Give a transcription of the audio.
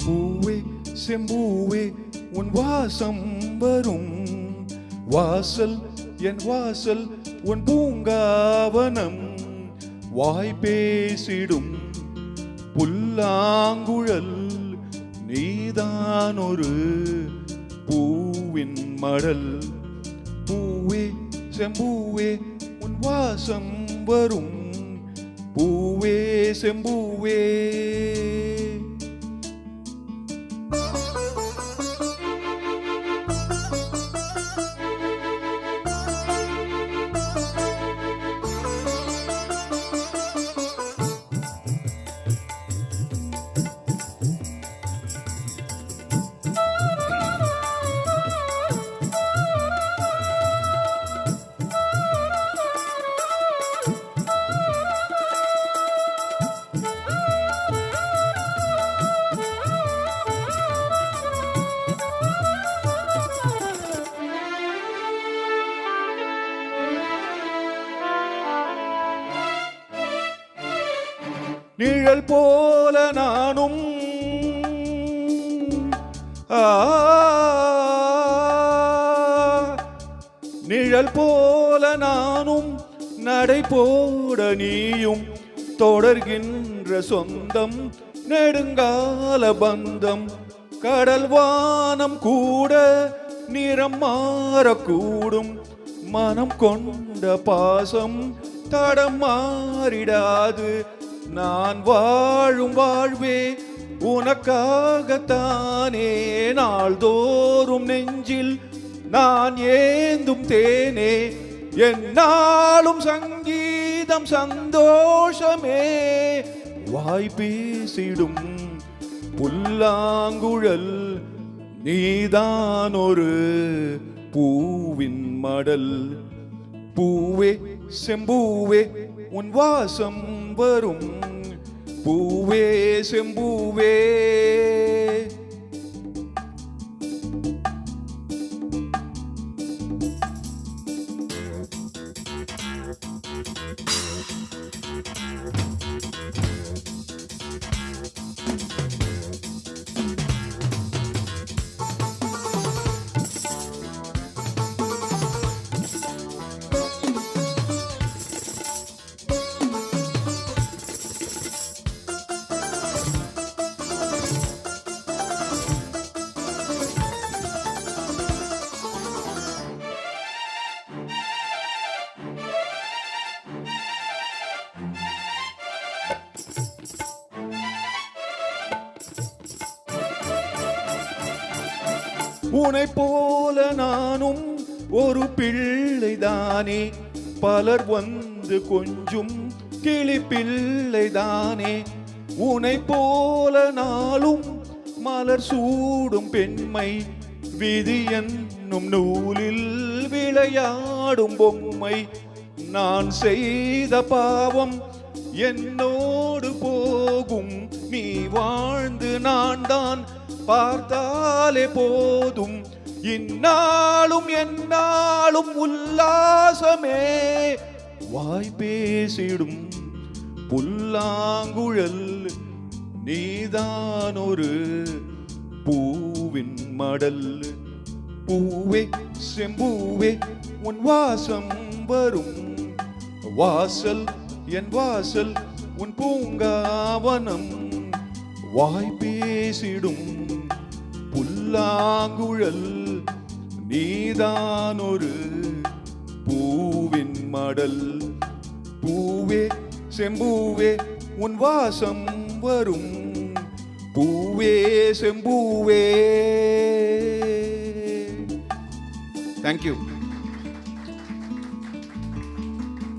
பூவே செம்பூவே உன் வாசம் வரும் வாசல் என் வாசல் உன் பூங்காவனம் வாய் பேசிடும் புல்லாங்குழல் நீதான் ஒரு பூவின் மடல் பூவே செம்பூவே உன் வாசம் வரும் பூவே செம்பூவே. நிழல் போல நானும் நிழல் போல நானும் நடை போட நீயும் தொடர்கின்ற சொந்தம் நெடுங்கால பந்தம் கடல் வானம் கூட நிறம் மாறக்கூடும் மனம் கொண்ட பாசம் தடம் மாறிடாது நான் வாழும் வாழ்வே உனக்காகத்தானே நாள்தோறும் நெஞ்சில் நான் ஏந்தும் தேனே என்னாலும் சங்கீதம் சந்தோஷமே வாய் பேசிடும் புல்லாங்குழல் நீதான் ஒரு பூவின் மடல் பூவே செம்பூவே உன் வாசம் வரும் பூவே செம்பூவே. உன்னை போல நானும் ஒரு பிள்ளைதானே பலர் வந்து கொஞ்சும் கிளி பிள்ளைதானே உன்னை போல நாளும் மலர் சூடும் பெண்மை விதி என்னும் நூலில் விளையாடும் பொம்மை நான் செய்த பாவம் என்னோடு போகும் நீ வாழ்ந்து நான் தான் பார்த்தாலே போதும் இந்நாளும் எந்நாளும் உல்லாசமே வாய் பேசிடும் புல்லாங்குழல் நீதான் ஒரு பூவின் மடல் பூவே செம்பூவே உன் வாசம் வரும் வாசல் என் வாசல் உன் பூங்காவனம் வாய் பேசிடும் புல்லாங்குழல் நீதான் ஒரு பூவின் மடல் பூவே செம்பூவே உன் வாசம் வரும் பூவே செம்பூவே. Thank you.